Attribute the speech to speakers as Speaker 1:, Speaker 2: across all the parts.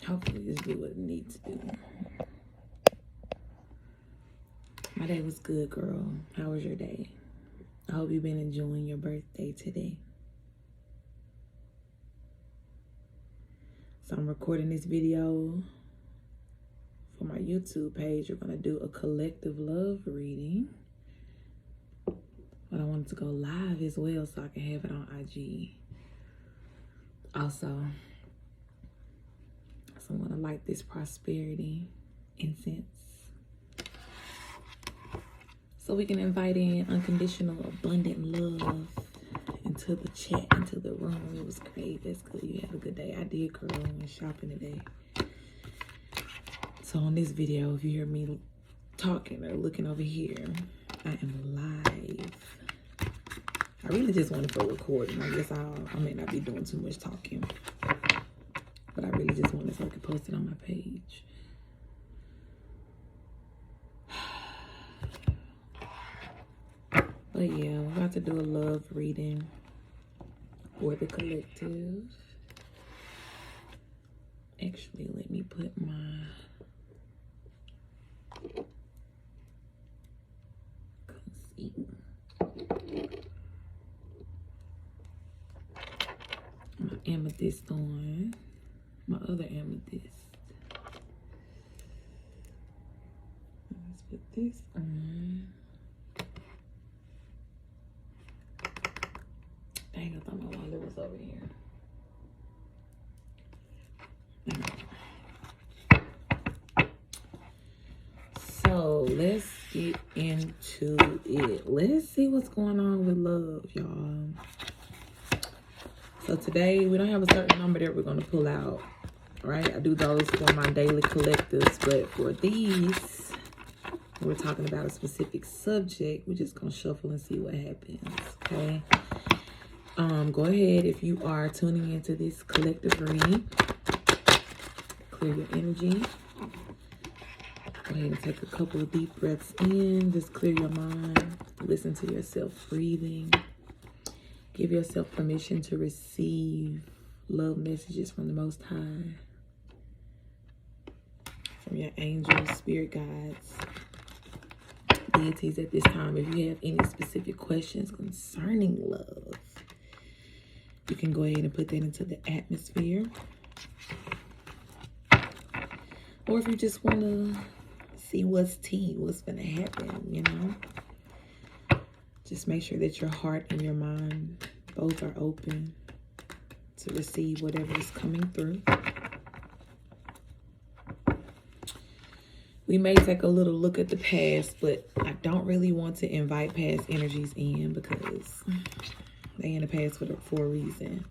Speaker 1: Hopefully this do what it needs to do. My day was good, girl. How was your day? I hope you've been enjoying your birthday today. So I'm recording this video for my YouTube page. We're going to do a collective love reading. But I wanted to go live as well so I can have it on IG. Also, so I'm going to light this prosperity incense so we can invite in unconditional, abundant love into the chat, into the room. It was great. That's good. You had a good day. I did, girl. I went shopping today. So on this video, if you hear me talking or looking over here, I am live. I really just wanted for recording. I guess I may not be doing too much talking, but I really just wanted so I could post it on my page. But yeah, we're about to do a love reading for the collective. Actually, let me put my amethyst on, my other amethyst. Let's put this on. Dang, I thought my wallet was over here. So let's get into it. Let's see what's going on with love, y'all. So today we don't have a certain number that we're going to pull out, right? I do those for my daily collectives, but for these, we're talking about a specific subject. We're just going to shuffle and see what happens, okay? Go ahead, if you are tuning into this collective reading, clear your energy. Go ahead and take a couple of deep breaths in. Just clear your mind. Listen to yourself breathing. Give yourself permission to receive love messages from the Most High, from your angels, spirit guides, deities at this time. If you have any specific questions concerning love, you can go ahead and put that into the atmosphere. Or if you just want to see what's tea, what's going to happen, you know. Just make sure that your heart and your mind both are open to receive whatever is coming through. We may take a little look at the past, but I don't really want to invite past energies in because they in the past for a reason.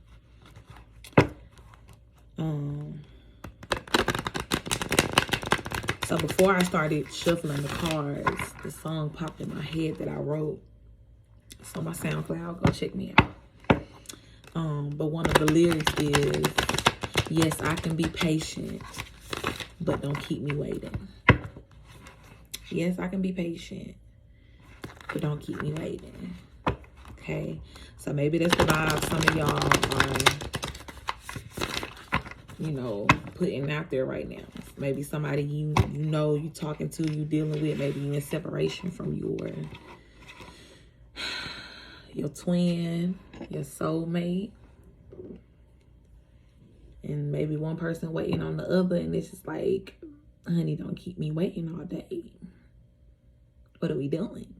Speaker 1: So before I started shuffling the cards, the song popped in my head that I wrote. It's on my SoundCloud. Go check me out. But one of the lyrics is, yes, I can be patient, but don't keep me waiting. Yes, I can be patient, but don't keep me waiting. Okay? So maybe that's the vibe some of y'all are, you know, putting out there right now. Maybe somebody you know you talking to, you dealing with, maybe you in separation from your twin, your soulmate. And maybe one person waiting on the other, and it's just like, honey, don't keep me waiting all day. What are we doing?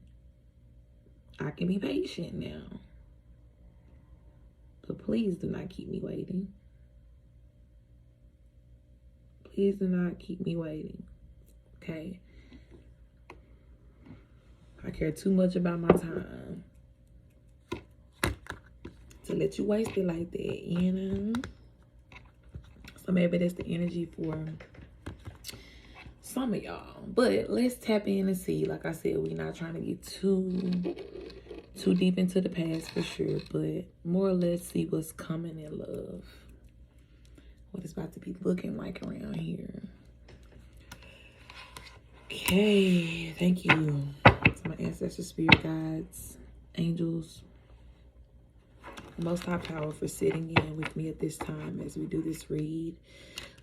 Speaker 1: I can be patient now, but please do not keep me waiting. Please do not keep me waiting, okay? I care too much about my time to let you waste it like that, you know? So maybe that's the energy for some of y'all. But let's tap in and see. Like I said, we're not trying to get too deep into the past for sure, but more or less see what's coming in love. What it's about to be looking like around here. Okay, thank you to my ancestors, spirit guides, angels, Most High Power, for sitting in with me at this time as we do this read.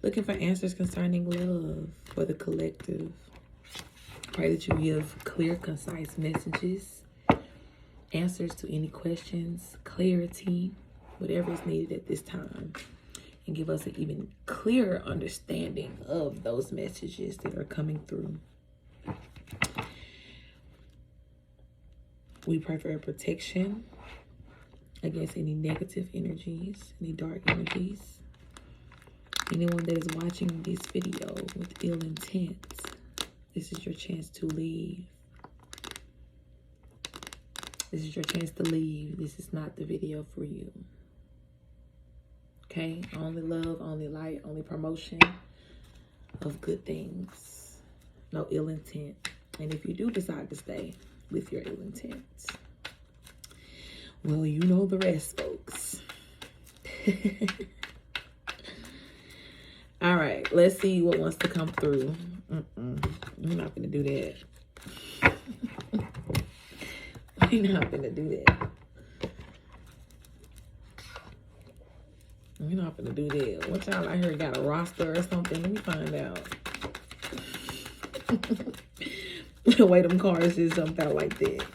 Speaker 1: Looking for answers concerning love for the collective. Pray that you give clear, concise messages, answers to any questions, clarity, whatever is needed at this time. And give us an even clearer understanding of those messages that are coming through. We pray for protection against any negative energies, any dark energies. Anyone that is watching this video with ill intent, this is your chance to leave. This is your chance to leave. This is not the video for you. Okay? Only love, only light, only promotion of good things. No ill intent. And if you do decide to stay with your ill intent, well, you know the rest, folks. All right, let's see what wants to come through. We're not gonna do that. We're not gonna do that. We're not gonna do that. What y'all out here got a roster or something? Let me find out. The way them cards just jumped out like that.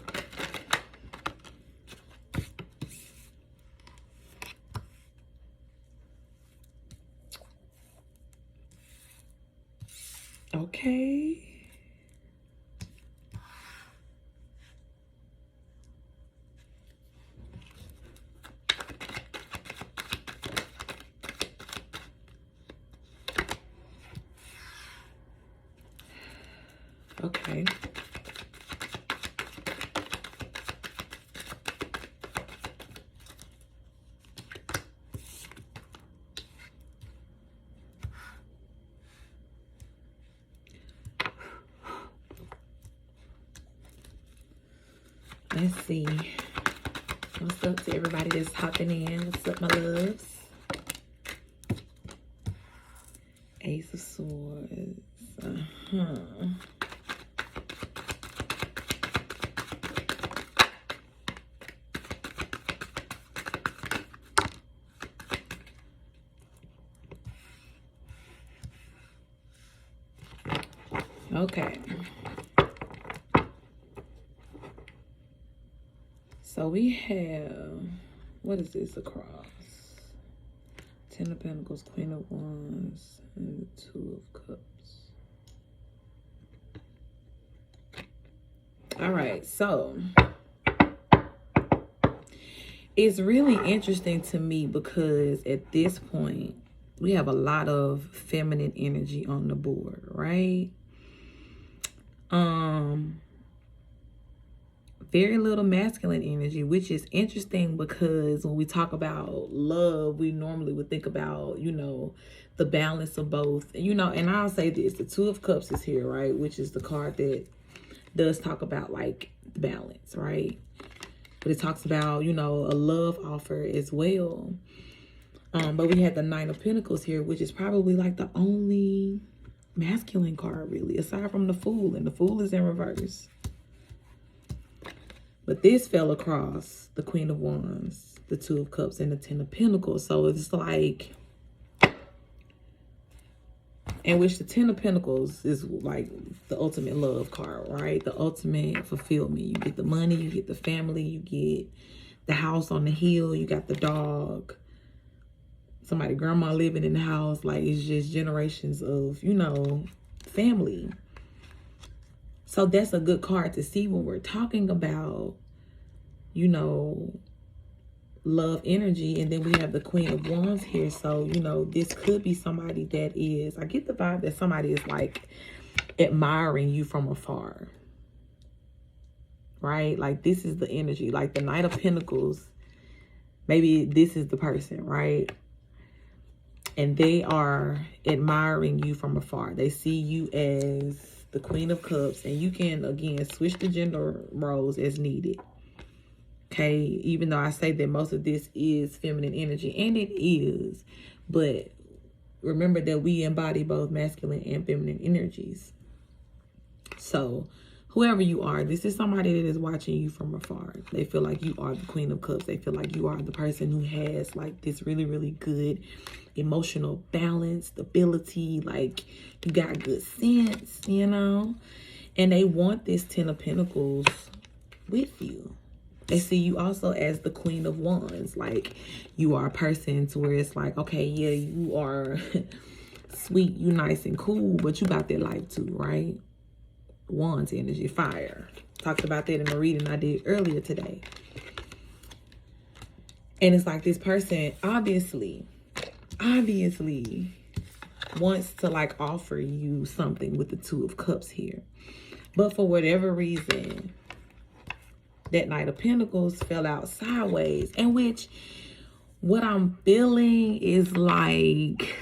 Speaker 1: Okay. Okay. Let's see. What's up to everybody that's hopping in? What's up, my loves? Ace of Swords. Okay. So we have, what is this across? Ten of Pentacles, Queen of Wands, and the Two of Cups. All right, so it's really interesting to me because at this point, we have a lot of feminine energy on the board, right? Very little masculine energy, which is interesting because when we talk about love, we normally would think about, you know, the balance of both. You know, and I'll say this, the Two of Cups is here, right? Which is the card that does talk about, like, the balance, right? But it talks about, you know, a love offer as well. But we had the Nine of Pentacles here, which is probably like the only masculine card, really, aside from the Fool. And the Fool is in reverse. But this fell across the Queen of Wands, the Two of Cups, and the Ten of Pentacles. So it's like, in which the Ten of Pentacles is like the ultimate love card, right? The ultimate fulfillment. You get the money, you get the family, you get the house on the hill, you got the dog, somebody, grandma living in the house. Like, it's just generations of, you know, family. So that's a good card to see when we're talking about, you know, love energy. And then we have the Queen of Wands here. So, you know, this could be somebody that is, I get the vibe that somebody is like admiring you from afar, right? Like, this is the energy, like the Knight of Pentacles. Maybe this is the person, right? And they are admiring you from afar. They see you as the Queen of Cups, and you can, again, switch the gender roles as needed. Okay, even though I say that most of this is feminine energy, and it is, but remember that we embody both masculine and feminine energies. So whoever you are, this is somebody that is watching you from afar. They feel like you are the Queen of Cups. They feel like you are the person who has like this really, really good emotional balance, stability, like you got good sense, you know? And they want this 10 of Pentacles with you. They see you also as the Queen of Wands. Like you are a person to where it's like, okay, yeah, you are sweet, you nice and cool, but you got that life too, right? Wands energy, fire. Talked about that in a reading I did earlier today. And it's like this person obviously wants to like offer you something with the 2 of Cups here. But for whatever reason, that Knight of Pentacles fell out sideways. In which what I'm feeling is like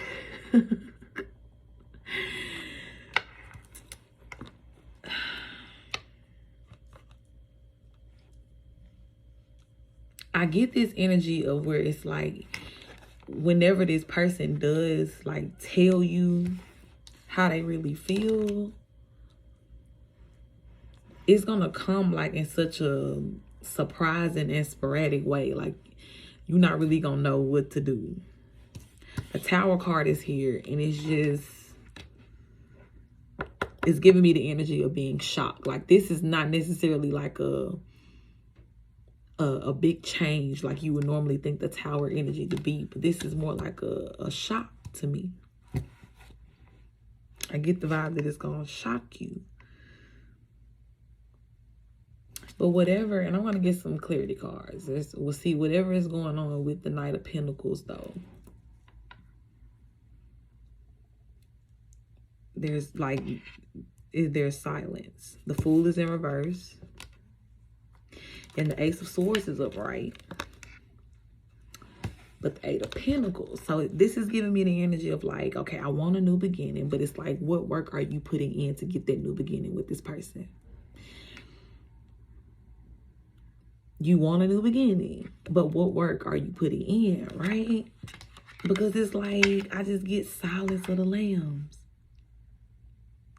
Speaker 1: I get this energy of where it's like whenever this person does like tell you how they really feel, it's gonna come like in such a surprising and sporadic way. Like you're not really gonna know what to do. The Tower card is here and it's giving me the energy of being shocked. Like this is not necessarily like a big change like you would normally think the Tower energy to be, but this is more like a shock to me. I get the vibe that it's gonna shock you. But whatever, and I want to get some clarity cards. We'll see whatever is going on with the Knight of Pentacles though. There's silence. The Fool is in reverse. And the Ace of Swords is upright. But the 8 of Pentacles. So this is giving me the energy of like, okay, I want a new beginning. But it's like, what work are you putting in to get that new beginning with this person? You want a new beginning. But what work are you putting in, right? Because it's like, I just get silence of the lambs.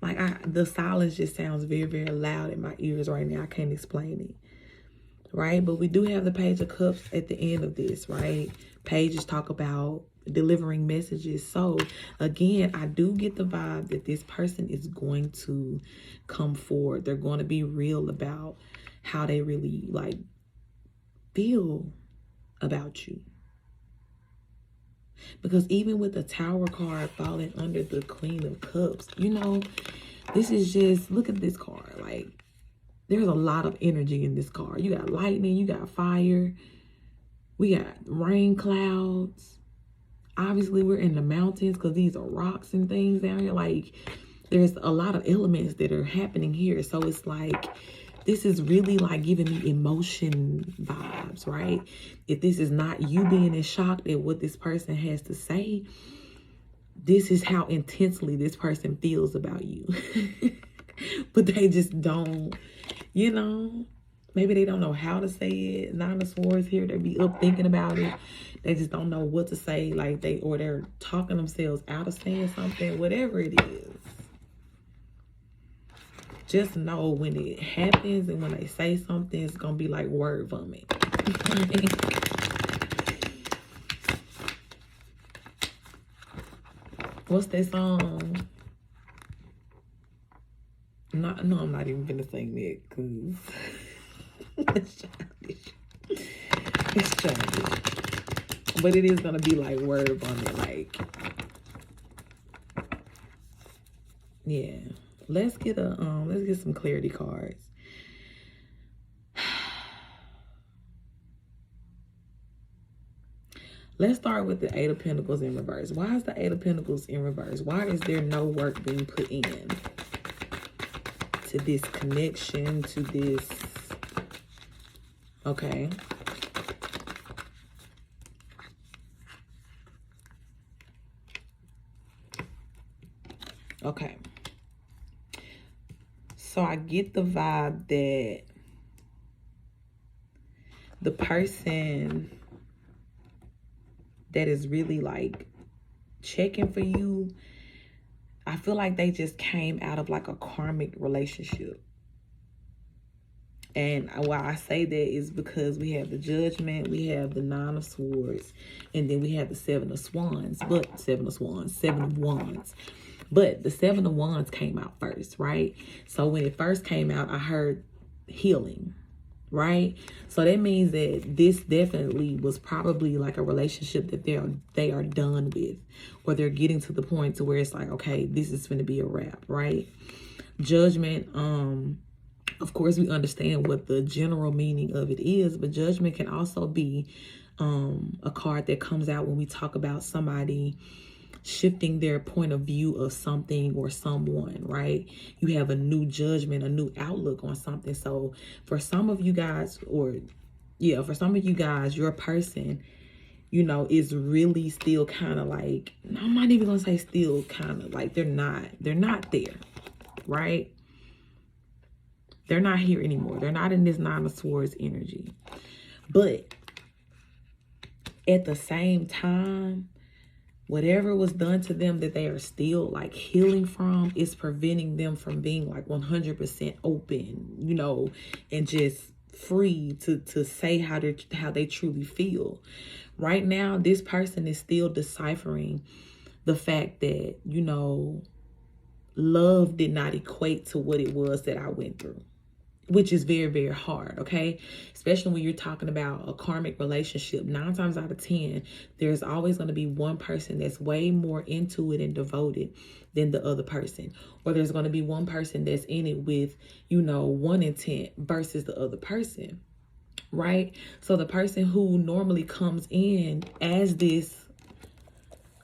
Speaker 1: Like, the silence just sounds very, very loud in my ears right now. I can't explain it. Right? But we do have the Page of Cups at the end of this, right? Pages talk about delivering messages. So, again, I do get the vibe that this person is going to come forward. They're going to be real about how they really, like, feel about you. Because even with the Tower card falling under the Queen of Cups, you know, this is just, look at this card. Like, there's a lot of energy in this card. You got lightning, you got fire, we got rain clouds. Obviously, we're in the mountains because these are rocks and things down here. Like, there's a lot of elements that are happening here. So it's like, this is really like giving me emotion vibes, right? If this is not you being in shock at what this person has to say, this is how intensely this person feels about you. But they just don't, you know, maybe they don't know how to say it. Nine of Swords here, they be up thinking about it. They just don't know what to say. Like they're talking themselves out of saying something, whatever it is. Just know when it happens and when they say something, it's going to be like word vomit. What's that song? No, I'm not even gonna sing that because it's childish. It's childish. But it is gonna be like word vomit, like, yeah. Let's get some clarity cards. Let's start with the 8 of Pentacles in reverse. Why is the 8 of Pentacles in reverse? Why is there no work being put in to this connection, to this? Okay. Okay. So I get the vibe that the person that is really like checking for you, I feel like they just came out of like a karmic relationship. And why I say that is because we have the Judgment, we have the Nine of Swords, and then we have the Seven of Wands. But the Seven of Wands came out first, right? So when it first came out, I heard healing, right? So that means that this definitely was probably like a relationship that they are done with, or they're getting to the point to where it's like, okay, this is going to be a wrap, right? Judgment, of course, we understand what the general meaning of it is, but Judgment can also be a card that comes out when we talk about somebody shifting their point of view of something or someone, right? You have a new judgment, a new outlook on something. So for some of you guys, your person, is really still kind of like, I'm not even gonna say still kind of like, they're not there, right? They're not here anymore. They're not in this Nine of Swords energy. But at the same time, whatever was done to them that they are still like healing from is preventing them from being like 100% open, and just free to say how they truly feel. Right now, this person is still deciphering the fact that, love did not equate to what it was that I went through, which is very, very hard, okay? Especially when you're talking about a karmic relationship. 9 times out of 10, there's always going to be one person that's way more into it and devoted than the other person. Or there's going to be one person that's in it with, one intent versus the other person, right? So the person who normally comes in as this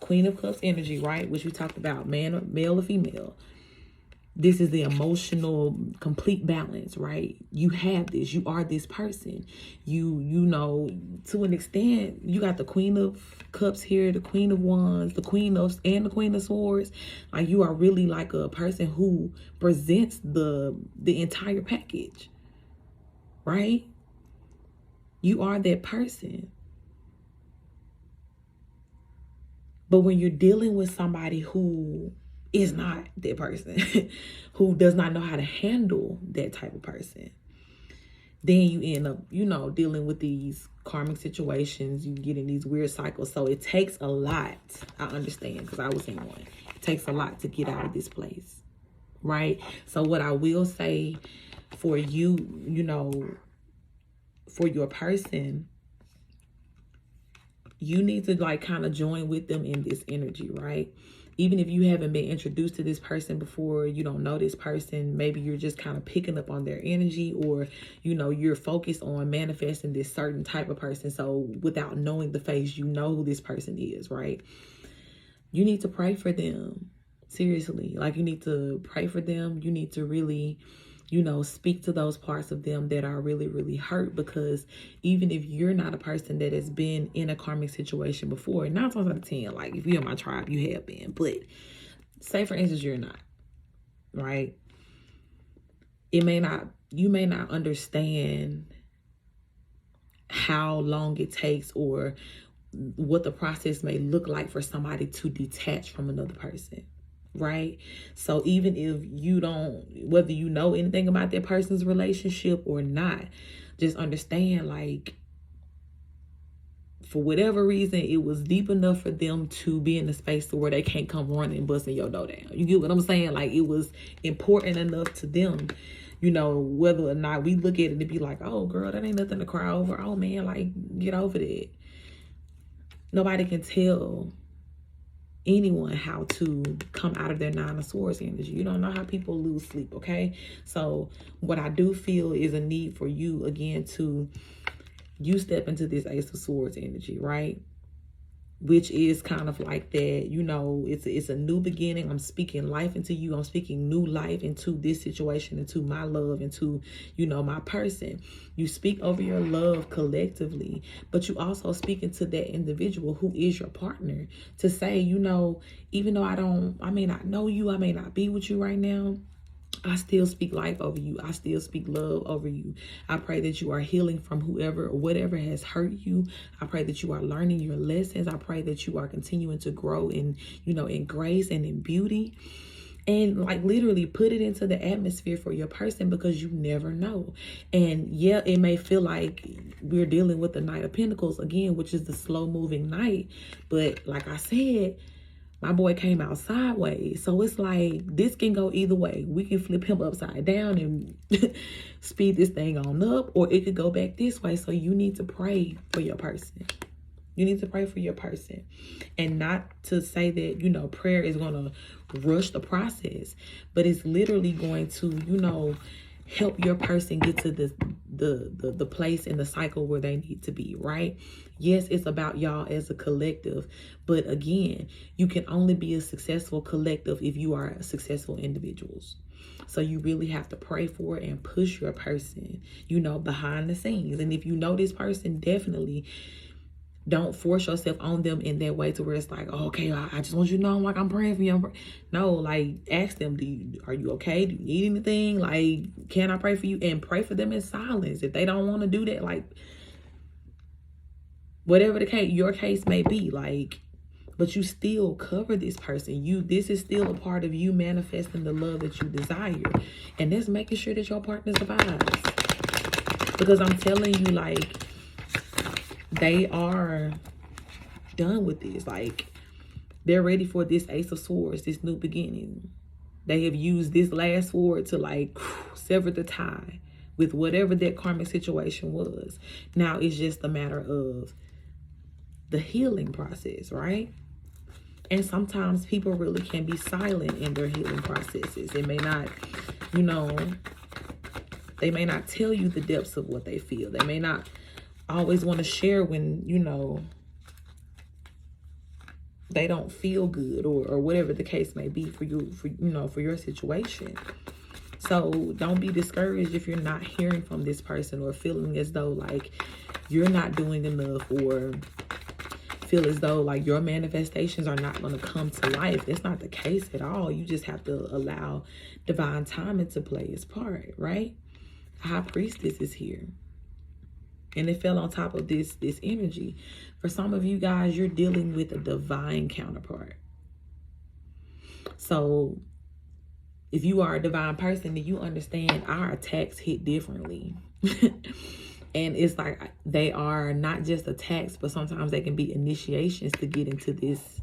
Speaker 1: Queen of Cups energy, right, which we talked about, male or female, this is the emotional complete balance, right? You have this, you are this person. To an extent, you got the Queen of Cups here, the Queen of Wands, the Queen of Swords. Like, you are really like a person who presents the entire package, right? You are that person. But when you're dealing with somebody who is not that person, who does not know how to handle that type of person, then you end up, dealing with these karmic situations. You get in these weird cycles. So it takes a lot. I understand, because I was in one. It takes a lot to get out of this place, right? So what I will say for you, for your person, you need to like kind of join with them in this energy, right? Even if you haven't been introduced to this person before, you don't know this person, maybe you're just kind of picking up on their energy, or, you're focused on manifesting this certain type of person. So without knowing the face, you know who this person is, right? You need to pray for them. Seriously, like, you need to pray for them. You need to really, speak to those parts of them that are really, really hurt, because even if you're not a person that has been in a karmic situation before, 9 times out of 10, like, if you're in my tribe, you have been. But say, for instance, you're not, right? You may not understand how long it takes, or what the process may look like for somebody to detach from another person, right? So even if whether you know anything about that person's relationship or not, just understand, like, for whatever reason, it was deep enough for them to be in a space to where they can't come running and busting your door down. You get what I'm saying? Like, it was important enough to them, whether or not we look at it and be like, oh, girl, that ain't nothing to cry over. Oh, man, like, get over that. Nobody can tell anyone how to come out of their Nine of Swords energy. You don't know how people lose sleep, okay? So what I do feel is a need for you, again, to step into this Ace of Swords energy, right? Which is kind of like that, it's a new beginning. I'm speaking life into you. I'm speaking new life into this situation, into my love, into, my person. You speak over your love collectively, but you also speak into that individual who is your partner, to say, even though I may not know you, I may not be with you right now, I still speak life over you. I still speak love over you. I pray that you are healing from whoever or whatever has hurt you. I pray that you are learning your lessons. I pray that you are continuing to grow in, in grace and in beauty. And like literally put it into the atmosphere for your person, because you never know. And yeah, it may feel like we're dealing with the Knight of Pentacles again, which is the slow moving knight. But like I said, my boy came out sideways. So it's like this can go either way. We can flip him upside down and speed this thing on up, or it could go back this way. So you need to pray for your person. You need to pray for your person. And not to say that, you know, prayer is going to rush the process, but it's literally going to, you know, help your person get to the place in the cycle where they need to be, right? Yes, it's about y'all as a collective, but again, you can only be a successful collective if you are successful individuals. So you really have to pray for it and push your person, you know, behind the scenes. And if you know this person, definitely don't force yourself on them in that way to where it's like, oh, okay, I just want you to know, like, I'm praying for you. No, like, ask them, are you okay? Do you need anything? Like, can I pray for you? And pray for them in silence. If they don't want to do that, like, whatever the case, your case may be, like, but you still cover this person. This is still a part of you manifesting the love that you desire. And that's making sure that your partner survives. Because I'm telling you, like, they are done with this. Like, they're ready for this Ace of Swords, this new beginning. They have used this last sword to, like, sever the tie with whatever that karmic situation was. Now it's just a matter of the healing process, right? And sometimes people really can be silent in their healing processes. It may not, you know, they may not tell you the depths of what they feel. They may not always want to share when, you know, they don't feel good, or whatever the case may be for you, you know, for your situation. So don't be discouraged if you're not hearing from this person, or feeling as though like you're not doing enough, or feel as though like your manifestations are not going to come to life. That's not the case at all. You just have to allow divine timing to play its part, right? High Priestess is here. And it fell on top of this energy. For some of you guys, you're dealing with a divine counterpart. So if you are a divine person, then you understand our attacks hit differently. And it's like they are not just attacks, but sometimes they can be initiations to get into this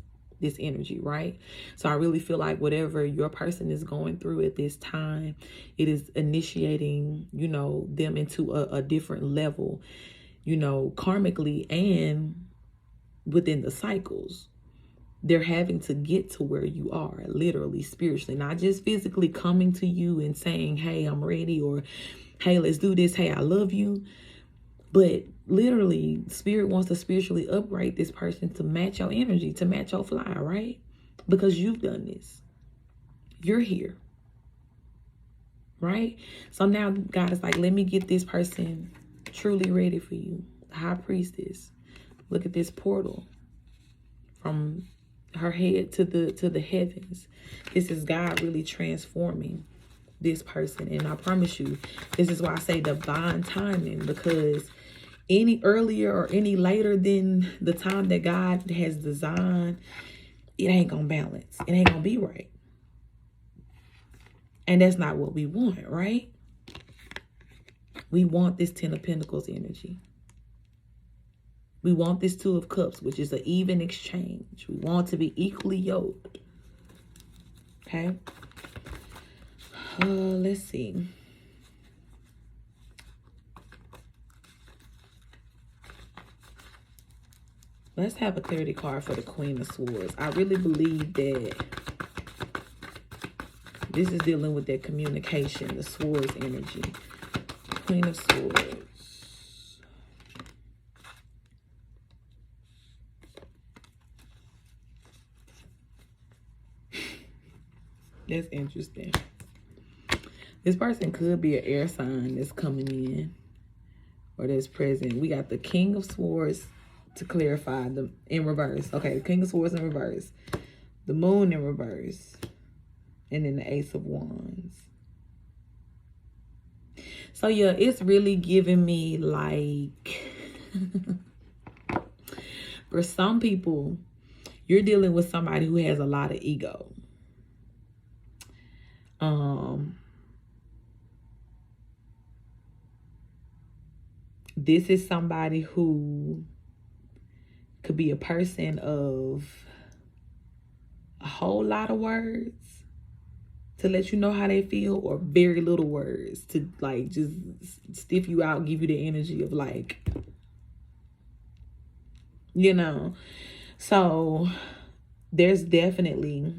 Speaker 1: energy, right? So I really feel like whatever your person is going through at this time, it is initiating, you know, them into a different level, you know, karmically and within the cycles. They're having to get to where you are, literally, spiritually, not just physically coming to you and saying, hey, I'm ready, or hey, let's do this, hey, I love you. But literally, spirit wants to spiritually upgrade this person to match your energy, to match your fly, right? Because you've done this. You're here. Right? So now God is like, let me get this person truly ready for you. High Priestess. Look at this portal from her head to the heavens. This is God really transforming this person. And I promise you, this is why I say divine timing, because any earlier or any later than the time that God has designed, it ain't gonna balance. It ain't gonna be right. And that's not what we want, right? We want this Ten of Pentacles energy. We want this Two of Cups, which is an even exchange. We want to be equally yoked. Okay? Let's see. Let's have a clarity card for the Queen of Swords. I really believe that this is dealing with that communication, the Swords energy. Queen of Swords. That's interesting. This person could be an air sign that's coming in or that's present. We got the King of Swords to clarify, the in reverse. Okay, the King of Swords in reverse. The Moon in reverse. And then the Ace of Wands. So yeah, it's really giving me like, for some people, you're dealing with somebody who has a lot of ego. This is somebody who could be a person of a whole lot of words to let you know how they feel, or very little words to like just stiff you out, give you the energy of like, you know. So there's definitely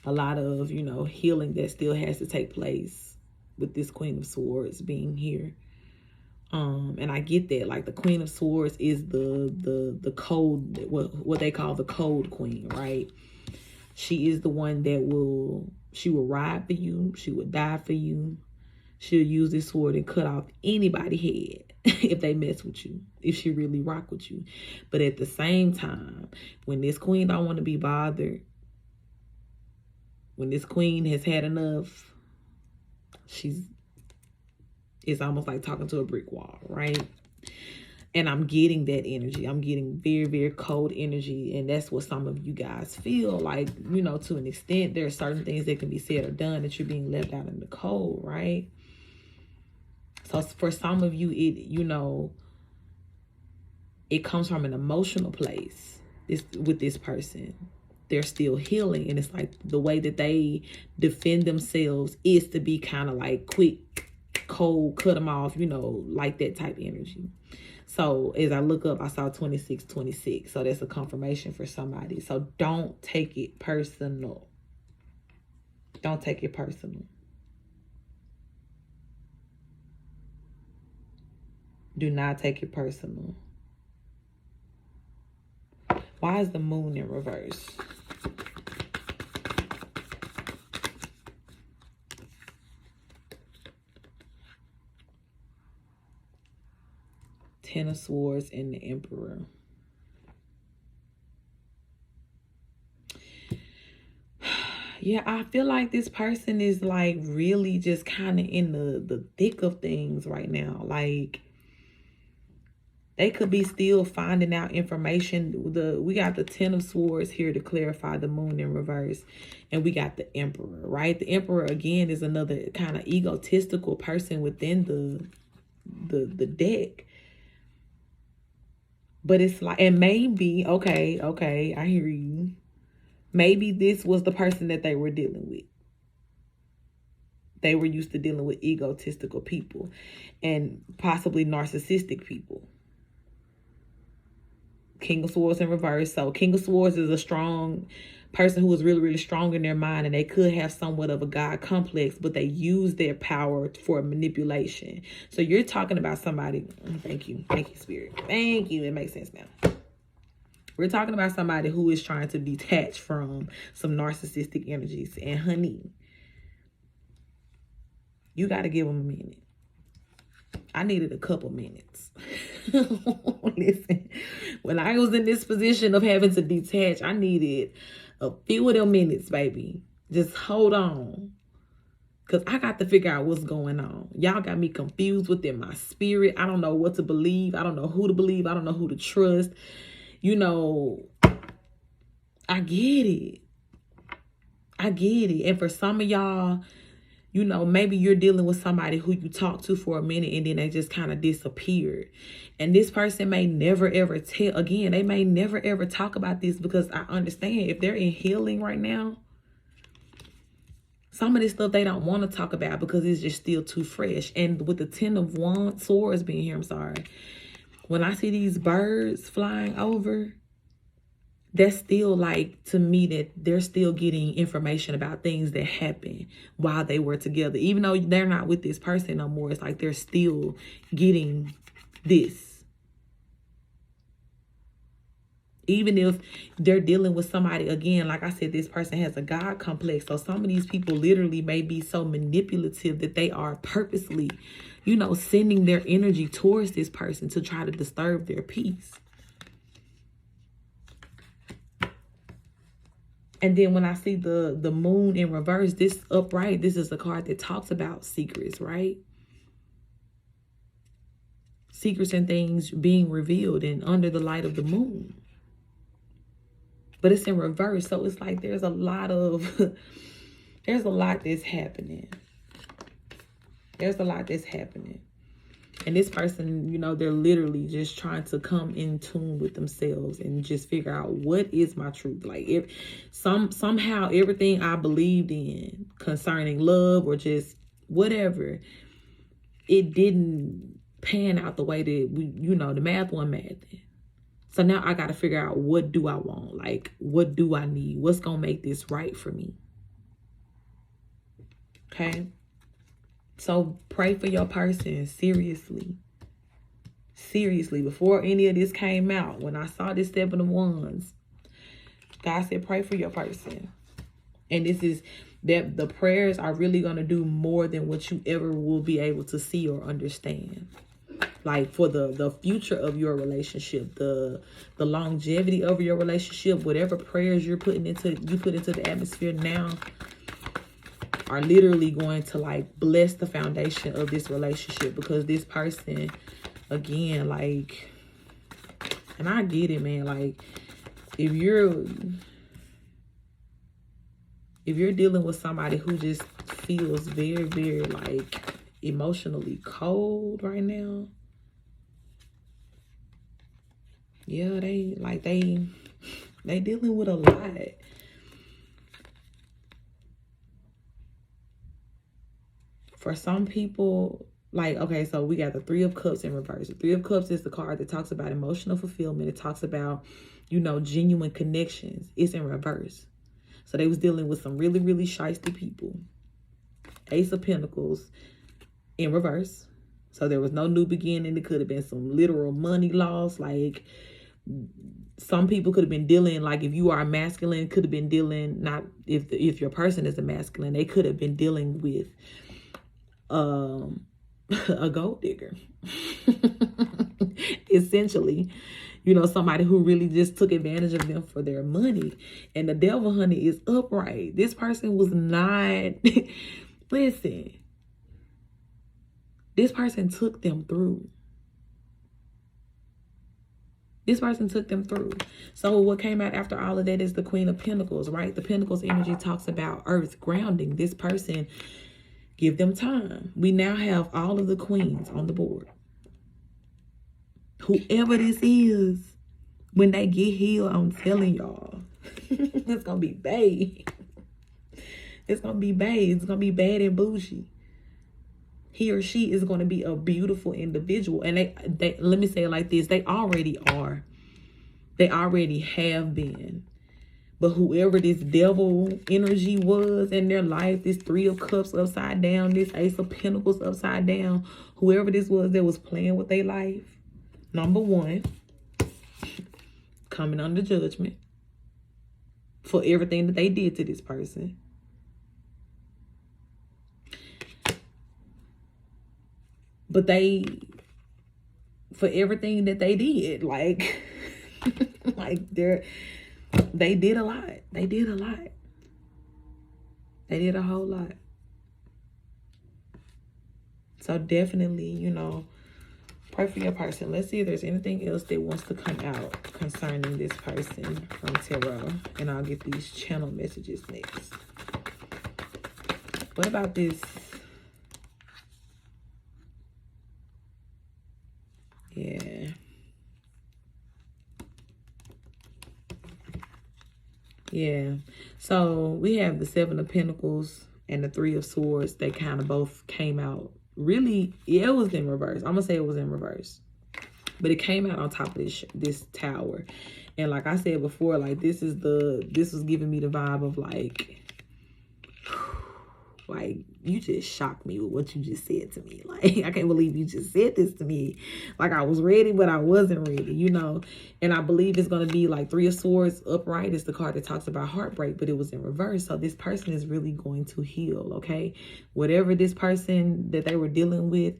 Speaker 1: a lot of, you know, healing that still has to take place with this Queen of Swords being here. And I get that, like the Queen of Swords is the cold, what they call the cold queen, right? She is the one that she will ride for you. She will die for you. She'll use this sword and cut off anybody's head if they mess with you, if she really rock with you. But at the same time, when this queen don't want to be bothered, when this queen has had enough, it's almost like talking to a brick wall, right? And I'm getting that energy. I'm getting very, very cold energy. And that's what some of you guys feel like, you know, to an extent. There are certain things that can be said or done that you're being left out in the cold, right? So for some of you, you know, it comes from an emotional place with this person. They're still healing. And it's like the way that they defend themselves is to be kind of like quick, cold, cut them off, you know, like that type of energy. So as I look up, I saw 2626. So that's a confirmation for somebody. So don't take it personal. Don't take it personal. Do not take it personal. Why is the moon in reverse? Ten of Swords and the Emperor. Yeah, I feel like this person is like really just kind of in the thick of things right now. Like they could be still finding out information. We got the Ten of Swords here to clarify the moon in reverse. And we got the Emperor, right? The Emperor, again, is another kind of egotistical person within the deck. But it's like, and maybe, okay, I hear you. Maybe this was the person that they were dealing with. They were used to dealing with egotistical people and possibly narcissistic people. King of Swords in reverse. So King of Swords is a strong person who is really, really strong in their mind, and they could have somewhat of a God complex, but they use their power for manipulation. So you're talking about somebody. Thank you, Spirit. Thank you. It makes sense now. We're talking about somebody who is trying to detach from some narcissistic energies. And honey, you got to give them a minute. I needed a couple minutes. Listen, when I was in this position of having to detach, I needed a few of them minutes, baby. Just hold on. Because I got to figure out what's going on. Y'all got me confused within my spirit. I don't know what to believe. I don't know who to believe. I don't know who to trust. You know, I get it. I get it. And for some of y'all, you know, maybe you're dealing with somebody who you talked to for a minute and then they just kind of disappeared. And this person may never, ever tell. Again, they may never, ever talk about this, because I understand if they're in healing right now, some of this stuff they don't want to talk about because it's just still too fresh. And with the Ten of Swords being here, I'm sorry. When I see these birds flying over, that's still like, to me, that they're still getting information about things that happened while they were together. Even though they're not with this person no more, it's like they're still getting this. Even if they're dealing with somebody, again, like I said, this person has a God complex. So some of these people literally may be so manipulative that they are purposely, you know, sending their energy towards this person to try to disturb their peace. And then when I see the moon in reverse, this upright, this is a card that talks about secrets, right? Secrets and things being revealed and under the light of the moon. But it's in reverse. So it's like there's a lot of there's a lot that's happening. There's a lot that's happening. And this person, you know, they're literally just trying to come in tune with themselves and just figure out what is my truth. Like, if somehow everything I believed in concerning love or just whatever, it didn't pan out the way that we, you know, the math wasn't mathing. So now I got to figure out, what do I want? Like, what do I need? What's going to make this right for me? Okay. So pray for your person, seriously. Seriously, before any of this came out, when I saw this 7 of Wands, God said pray for your person. And this is that the prayers are really going to do more than what you ever will be able to see or understand. Like, for the future of your relationship, the longevity of your relationship, whatever prayers you put into the atmosphere now are literally going to, like, bless the foundation of this relationship. Because this person, again, like, and I get it, man, like, if you're dealing with somebody who just feels very, very, like, emotionally cold right now, yeah, they dealing with a lot. For some people, like, okay, so we got the 3 of Cups in reverse. The 3 of Cups is the card that talks about emotional fulfillment. It talks about, you know, genuine connections. It's in reverse. So they was dealing with some really, really shiesty people. Ace of Pentacles in reverse. So there was no new beginning. It could have been some literal money loss. Like, some people could have been dealing, like, if you are a masculine, could have been dealing, not if your person is a masculine, they could have been dealing with a gold digger. Essentially, you know, somebody who really just took advantage of them for their money. And the devil, honey, is upright. This person was not listen, this person took them through. This person took them through. So what came out after all of that is the Queen of Pentacles, right? The Pentacles energy talks about earth grounding. This person, give them time. We now have all of the queens on the board. Whoever this is, when they get healed, I'm telling y'all, it's going to be bad. It's going to be bad. It's going to be bad and bougie. He or she is going to be a beautiful individual. And they let me say it like this. They already are. They already have been. But whoever this devil energy was in their life, this 3 of Cups upside down, this Ace of Pentacles upside down, whoever this was that was playing with their life, number one, coming under judgment for everything that they did to this person. But for everything that they did, like, they did a lot. They did a lot. They did a whole lot. So definitely, you know, pray for your person. Let's see if there's anything else that wants to come out concerning this person from tarot. And I'll get these channel messages next. What about this? Yeah. Yeah. So we have the 7 of Pentacles and the 3 of Swords. They kind of both came out. Really, yeah, it was in reverse. I'm going to say it was in reverse. But it came out on top of this tower. And like I said before, like, this was giving me the vibe of like, you just shocked me with what you just said to me. Like, I can't believe you just said this to me. Like, I was ready, but I wasn't ready, you know. And I believe it's going to be like 3 of Swords upright is the card that talks about heartbreak, but it was in reverse. So this person is really going to heal, okay? Whatever this person that they were dealing with,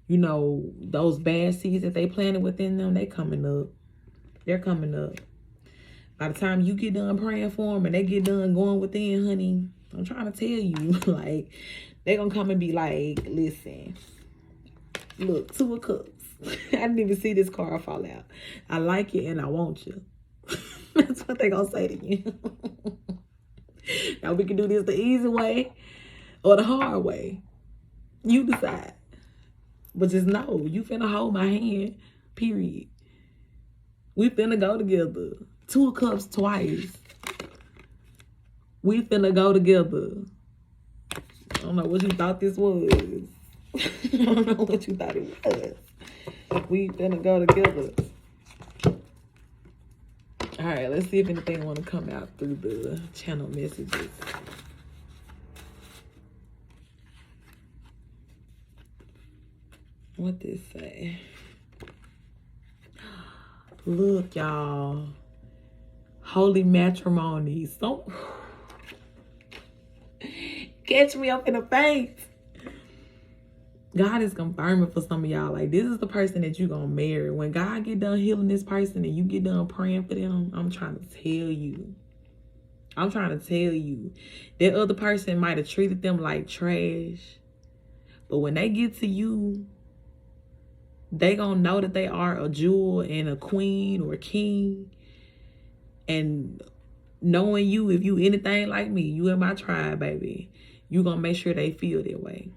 Speaker 1: you know, those bad seeds that they planted within them, they coming up. They're coming up. By the time you get done praying for them and they get done going within, honey, I'm trying to tell you, like, they're going to come and be like, listen, look, 2 of Cups. I didn't even see this card fall out. I like you and I want you. That's what they're going to say to you. Now we can do this the easy way or the hard way. You decide. But just know, you finna hold my hand, period. We finna go together. 2 of Cups twice. We finna go together. I don't know what you thought this was. I don't know what you thought it was. We finna go together. All right, let's see if anything want to come out through the channel messages. What this say? Look, y'all. Holy matrimony. So catch me up in the face. God is confirming for some of y'all, like, this is the person that you're gonna marry. When God get done healing this person and you get done praying for them, I'm trying to tell you. That other person might have treated them like trash. But when they get to you, they gonna know that they are a jewel and a queen or a king. And knowing you, if you anything like me, you in my tribe, baby, you gonna make sure they feel that way.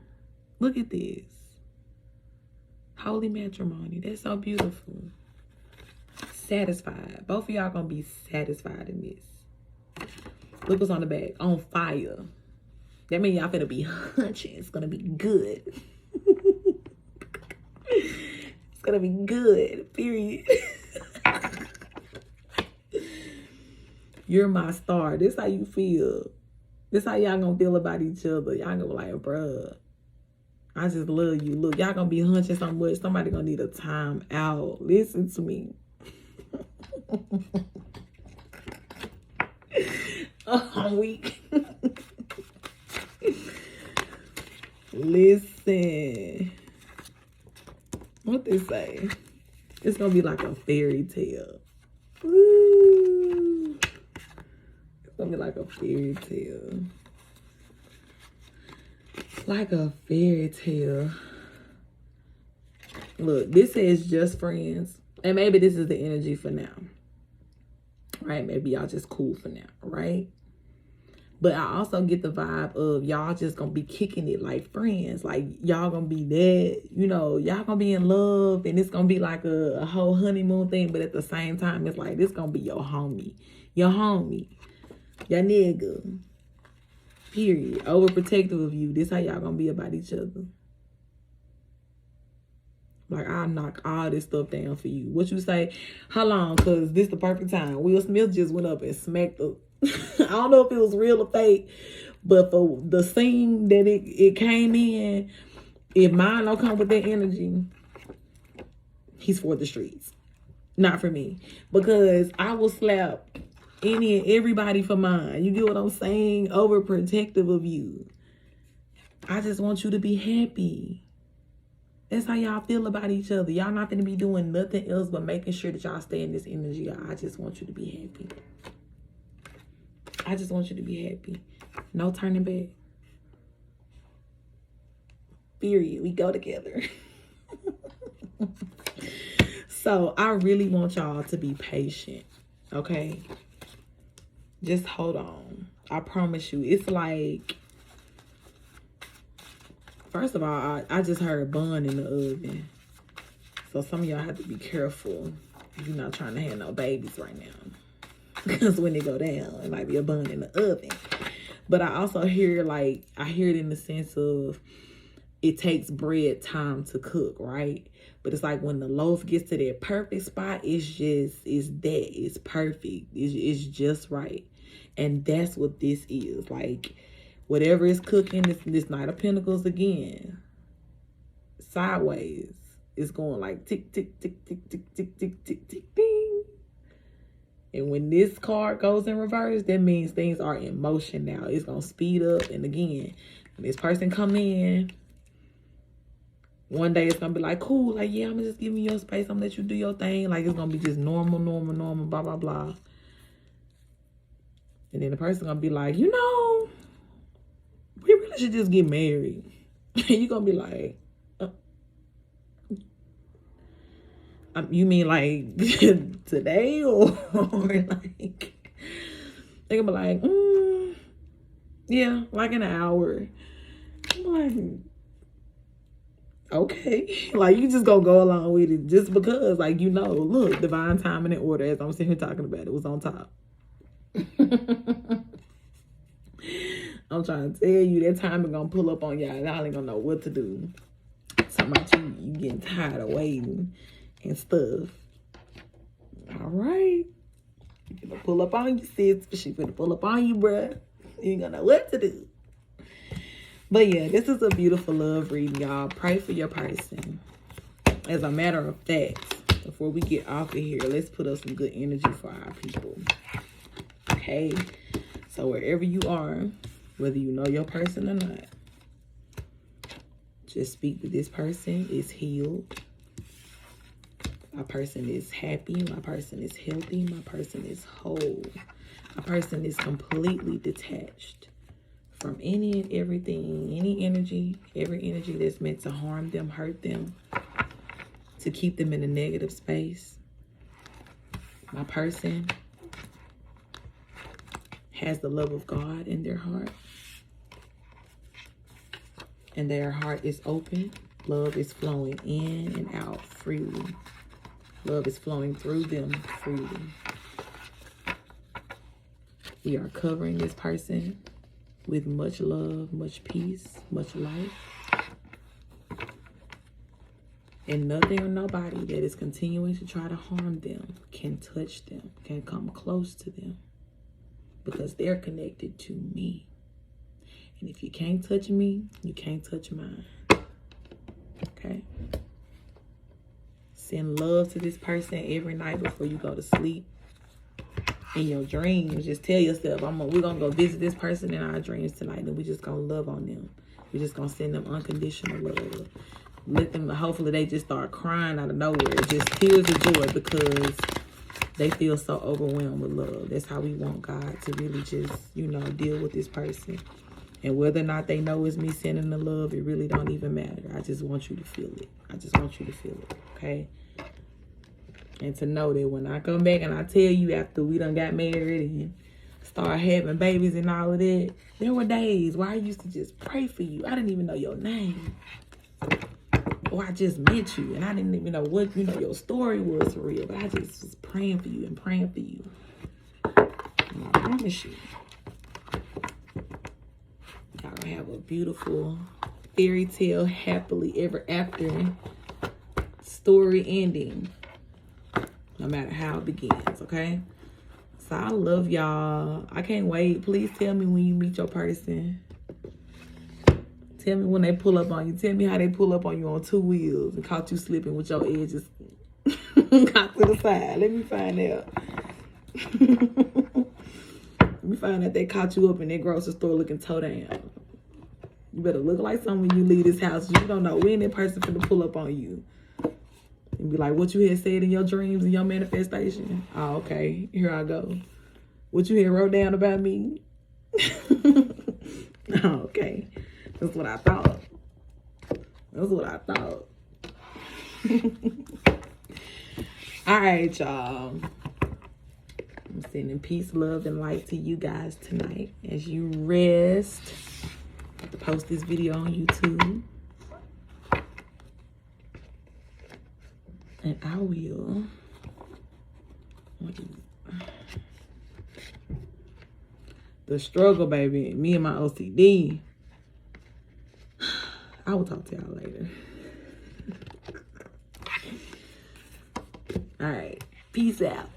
Speaker 1: Look at this. Holy matrimony. That's so beautiful. Satisfied. Both of y'all gonna be satisfied in this. Look what's on the back. On fire. That means y'all finna be hunching. It's gonna be good. It's gonna be good. Period. You're my star. This how you feel. This how y'all gonna feel about each other. Y'all gonna be like, bruh, I just love you. Look, y'all gonna be hunching so much. Somebody gonna need a time out. Listen to me. Oh, I'm weak. Listen. What they say? It's gonna be like a fairy tale. Woo. It's gonna be like a fairy tale. Like a fairy tale. Look, this says just friends. And maybe this is the energy for now. Right? Maybe y'all just cool for now. Right? But I also get the vibe of y'all just gonna be kicking it like friends. Like y'all gonna be that, you know, y'all gonna be in love. And it's gonna be like a whole honeymoon thing. But at the same time, it's like, this gonna be your homie. Your homie. Your nigga. Period. Overprotective of you. This how y'all gonna be about each other. Like, I'll knock all this stuff down for you. What you say? How long? Because this the perfect time. Will Smith just went up and smacked the... I don't know if it was real or fake, but for the scene that it came in, if mine don't come with that energy, he's for the streets. Not for me. Because I will slap any and everybody for mine. You get what I'm saying? Overprotective of you. I just want you to be happy. That's how y'all feel about each other. Y'all not gonna be doing nothing else but making sure that y'all stay in this energy. I just want you to be happy. I just want you to be happy. No turning back. Period. We go together. So I really want y'all to be patient. Okay? Just hold on. I promise you. It's like, first of all, I just heard bun in the oven. So some of y'all have to be careful if you're not trying to have no babies right now. Because when they go down, it might be a bun in the oven. But I also hear, like, I hear it in the sense of it takes bread time to cook, right? But it's like when the loaf gets to that perfect spot, it's perfect. It's just right. And that's what this is. Like, whatever is cooking, this Knight of Pentacles again. Sideways. It's going like tick, tick, tick, tick, tick, tick, tick, tick, tick, ding. And when this card goes in reverse, that means things are in motion now. It's going to speed up. And again, when this person come in, one day it's going to be like, cool. Like, yeah, I'm going to just give you your space. I'm going to let you do your thing. Like, it's going to be just normal, blah, blah, blah. And then the person going to be like, you know, we really should just get married. And you're going to be like, you mean like today or like, they're gonna be like, Yeah, like an hour. I'm like, okay. Like, you just gonna go along with it just because, like, you know, look, divine timing and order, as I'm sitting here talking about it, was on top. I'm trying to tell you, that timing gonna pull up on y'all. Y'all ain't gonna know what to do. Something about you getting tired of waiting and stuff. All right. You gonna pull up on you, sis. She gonna pull up on you, bruh. You ain't gonna know what to do. But yeah, this is a beautiful love reading, y'all. Pray for your person. As a matter of fact, before we get off of here, let's put up some good energy for our people. Okay? So wherever you are, whether you know your person or not, just speak that this person is healed. My person is happy. My person is healthy. My person is whole. My person is completely detached from any and everything, any energy, every energy that's meant to harm them, hurt them, to keep them in a negative space. My person has the love of God in their heart. And their heart is open. Love is flowing in and out freely. Love is flowing through them freely. We are covering this person with much love, much peace, much light. And nothing or nobody that is continuing to try to harm them can touch them, can come close to them, because they're connected to me. And if you can't touch me, you can't touch mine. Okay? Send love to this person every night before you go to sleep. In your dreams, just tell yourself, we're going to go visit this person in our dreams tonight, and we're just going to love on them. We're just going to send them unconditional love. Let them, hopefully they just start crying out of nowhere. Just tears of joy, because they feel so overwhelmed with love. That's how we want God to really just, you know, deal with this person. And whether or not they know it's me sending the love, it really don't even matter. I just want you to feel it. I just want you to feel it, okay? And to know that when I come back and I tell you after we done got married and start having babies and all of that, there were days where I used to just pray for you. I didn't even know your name. Or I just met you and I didn't even know what, you know, your story was for real. But I just was praying for you and praying for you. And I promise you, y'all gonna have a beautiful fairy tale, happily ever after story ending. No matter how it begins, okay? So I love y'all. I can't wait. Please tell me when you meet your person. Tell me when they pull up on you. Tell me how they pull up on you on 2 wheels and caught you slipping with your edges got to the side. Let me find out. Let me find out they caught you up in that grocery store looking toe down. You better look like someone when you leave this house. You don't know when that person finna pull up on you. And be like, what you had said in your dreams and your manifestation? Oh, okay. Here I go. What you had wrote down about me? Oh, okay. That's what I thought. That's what I thought. All right, y'all. I'm sending peace, love, and light to you guys tonight as you rest. I have to post this video on YouTube. And I will. The struggle, baby. Me and my OCD. I will talk to y'all later. All right. Peace out.